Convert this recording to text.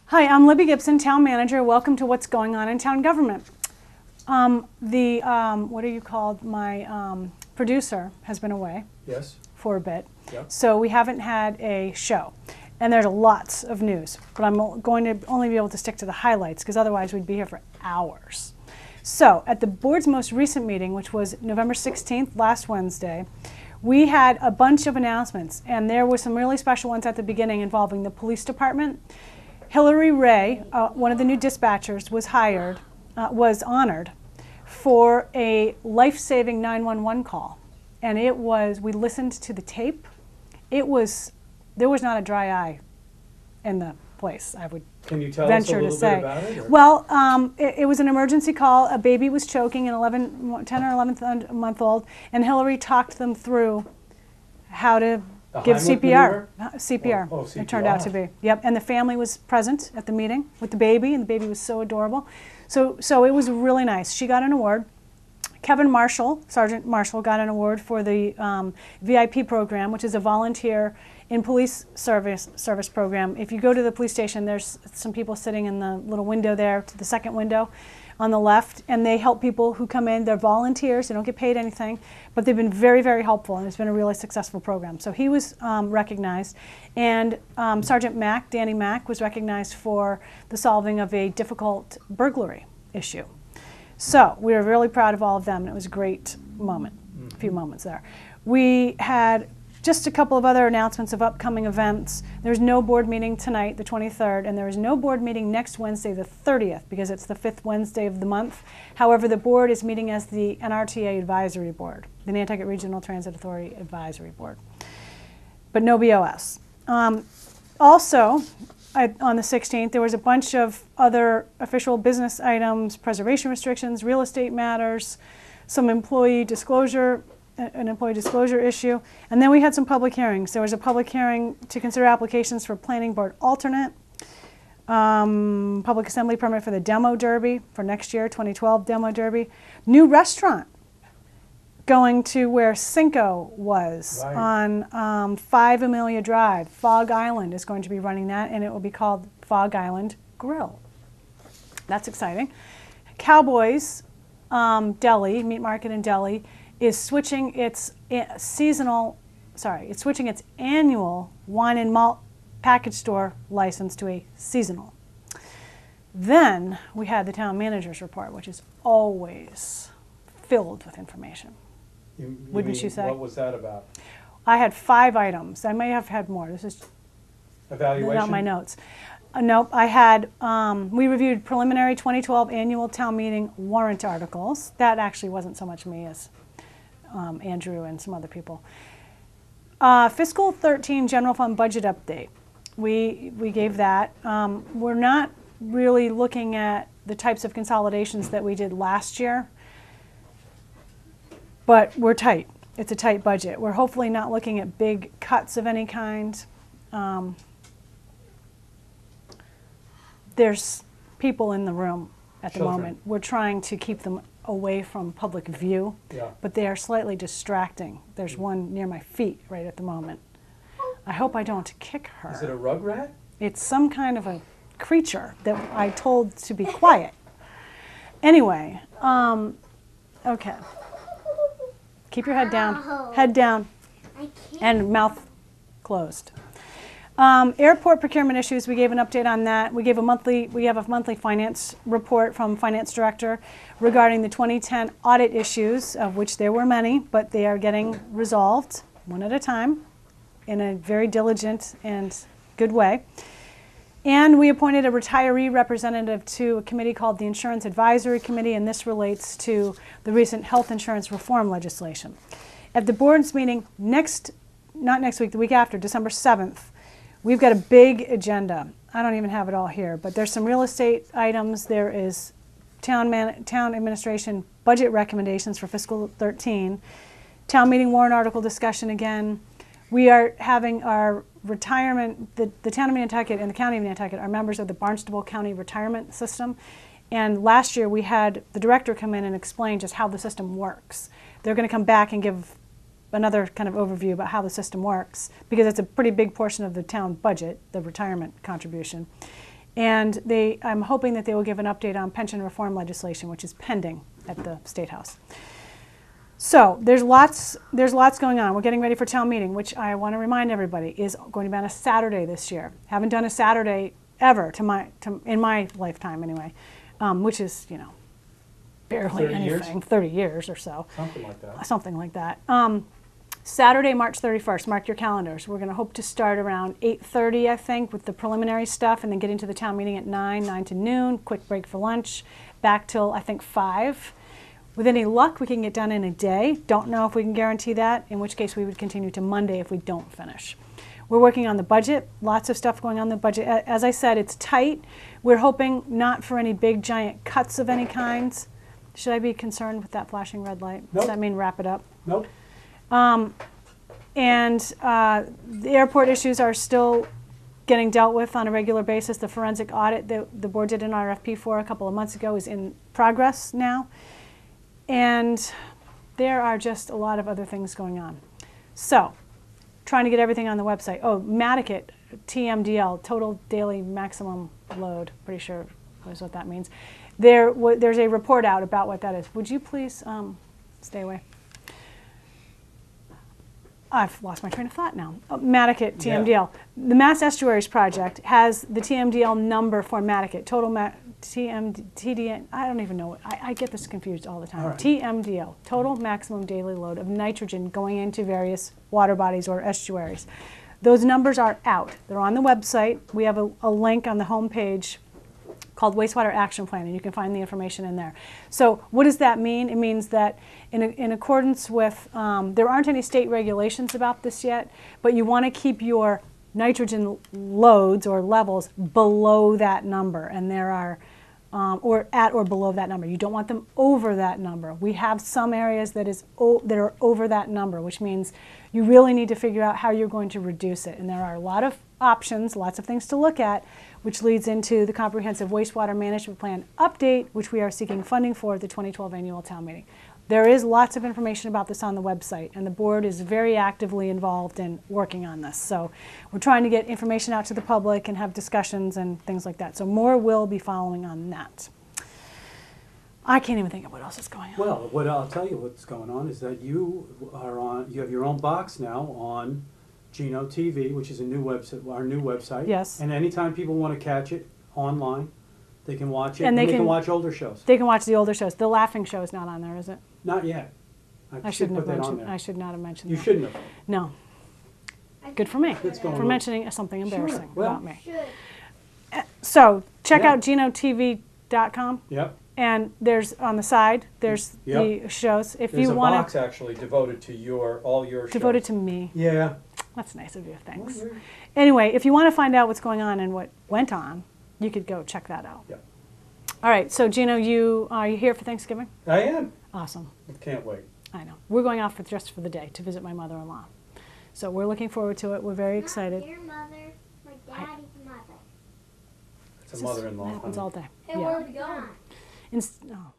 Hi, I'm Libby Gibson, Town Manager. Welcome to What's Going On in Town Government. What are you called? My producer has been away for a bit, so we haven't had a show. And there's lots of news, but I'm going to only be able to stick to the highlights because otherwise we'd be here for hours. So at the board's most recent meeting, which was November 16th, last Wednesday, we had a bunch of announcements, and there were some really special ones at the beginning involving the police department. Hillary Ray, one of the new dispatchers, was honored for a life-saving 911 call. And we listened to the tape. There was not a dry eye in the place, I would venture to say. Can you tell us a little bit about it? Or? Well, it was an emergency call. A baby was choking, an 10 or 11 month old, and Hillary talked them through how to give CPR. CPR, it turned out to be. Yep, and the family was present at the meeting with the baby, and the baby was so adorable. So it was really nice. She got an award. Kevin Marshall, Sergeant Marshall, got an award for the VIP program, which is a volunteer in police service program. If you go to the police station, there's some people sitting in the little window there, to the second window on the left, and they help people who come in. They're volunteers, they don't get paid anything, but they've been very, very helpful, and it's been a really successful program. So he was recognized, and Sergeant Mack, Danny Mack, was recognized for the solving of a difficult burglary issue. So we were really proud of all of them, and it was a great moment, a few moments there. We had just a couple of other announcements of upcoming events. There's no board meeting tonight, the 23rd, and there is no board meeting next Wednesday, the 30th, because it's the 5th Wednesday of the month. However, the board is meeting as the NRTA Advisory Board, the Nantucket Regional Transit Authority Advisory Board, but no BOS. Also, on the 16th, there was a bunch of other official business items, preservation restrictions, real estate matters, some employee disclosure, an employee disclosure issue, and then we had some public hearings. There was a public hearing to consider applications for planning board alternate, public assembly permit for the demo derby for next year, 2012 demo derby, new restaurant going to where Cinco was on 5 Amelia Drive. Fog Island is going to be running that, and it will be called Fog Island Grill. That's exciting. Cowboys Deli, Meat Market and Deli, is switching its annual wine and malt package store license to a seasonal. Then we had the town manager's report, which is always filled with information. Wouldn't you say? What was that about? I had 5 items. I may have had more. This is evaluation. Not my notes. Nope, I had, we reviewed preliminary 2012 annual town meeting warrant articles. That actually wasn't so much me as Andrew and some other people. Fiscal 13 general fund budget update. We gave that. We're not really looking at the types of consolidations that we did last year, but we're tight. It's a tight budget. We're hopefully not looking at big cuts of any kind. There's people in the room at the moment. We're trying to keep them away from public view, but they are slightly distracting. There's one near my feet right at the moment. I hope I don't kick her. Is it a rugrat? It's some kind of a creature that I told to be quiet. Anyway, okay. Keep your head down, and mouth closed. Airport procurement issues, we gave an update on that. We have a monthly finance report from Finance Director regarding the 2010 audit issues, of which there were many, but they are getting resolved one at a time in a very diligent and good way. And we appointed a retiree representative to a committee called the Insurance Advisory Committee, and this relates to the recent health insurance reform legislation. At the board's meeting not next week, the week after, December 7th, we've got a big agenda. I don't even have it all here, but there's some real estate items. There is town administration budget recommendations for fiscal 13, town meeting warrant article discussion again. We are having our retirement, the town of Nantucket and the county of Nantucket are members of the Barnstable County Retirement System. And last year we had the director come in and explain just how the system works. They're going to come back and give another kind of overview about how the system works, because it's a pretty big portion of the town budget, the retirement contribution. And I'm hoping that they will give an update on pension reform legislation, which is pending at the State House. So there's lots going on. We're getting ready for town meeting, which I want to remind everybody is going to be on a Saturday this year. Haven't done a Saturday ever in my lifetime anyway, which is, you know, barely 30 anything, years? 30 years or so. Something like that. Something like that. Saturday, March 31st, mark your calendars. We're going to hope to start around 8:30, I think, with the preliminary stuff, and then get into the town meeting at 9 to noon, quick break for lunch, back till, I think, 5. With any luck, we can get done in a day. Don't know if we can guarantee that, in which case we would continue to Monday if we don't finish. We're working on the budget, lots of stuff going on in the budget. As I said, it's tight. We're hoping not for any big, giant cuts of any kinds. Should I be concerned with that flashing red light? Nope. Does that mean wrap it up? Nope. The airport issues are still getting dealt with on a regular basis. The forensic audit that the board did an RFP for a couple of months ago is in progress now. And there are just a lot of other things going on. So, trying to get everything on the website. Oh, Matic, TMDL, total daily maximum load, pretty sure is what that means. There's a report out about what that is. Would you please stay away? I've lost my train of thought now. Matic TMDL. Yeah. The Mass Estuaries Project has the TMDL number for Matic, total TDN, I don't even know. I get this confused all the time. All right. TMDL, total maximum daily load of nitrogen going into various water bodies or estuaries. Those numbers are out. They're on the website. We have a link on the homepage called Wastewater Action Plan, and you can find the information in there. So what does that mean? It means that in accordance with, there aren't any state regulations about this yet, but you want to keep your nitrogen loads or levels below that number, and there are, or at or below that number. You don't want them over that number. We have some areas that are over that number, which means you really need to figure out how you're going to reduce it. And there are a lot of options, lots of things to look at, which leads into the Comprehensive Wastewater Management Plan update, which we are seeking funding for at the 2012 annual town meeting. There is lots of information about this on the website, and the board is very actively involved in working on this. So we're trying to get information out to the public and have discussions and things like that. So more will be following on that. I can't even think of what else is going on. Well, what I'll tell you what's going on is that you have your own box now on Geno TV, which is a new website, our new website. Yes. And anytime people want to catch it online, they can watch it, and they can watch older shows. They can watch the older shows. The Laughing Show is not on there, is it? Not yet. I shouldn't have put that on mentioned. there. I should not have mentioned You that. shouldn't have. No. Good for me It's going for on. mentioning something embarrassing Sure. Well, about me. So check out genotv.com. Yep. And there's on the side, there's Yep. the shows. If There's you a want box actually devoted to all your shows. devoted to me. Yeah. That's nice of you. Thanks. Well, you're- Anyway, if you want to find out what's going on and what went on, you could go check that out. Yep. All right. So Geno, are you here for Thanksgiving? I am. Awesome. I can't wait. I know. We're going off just for the day to visit my mother-in-law. So we're looking forward to it. We're very excited. Not your mother, my daddy's mother. It's a mother-in-law. It happens all day. Hey, Yeah. where are we going? Oh.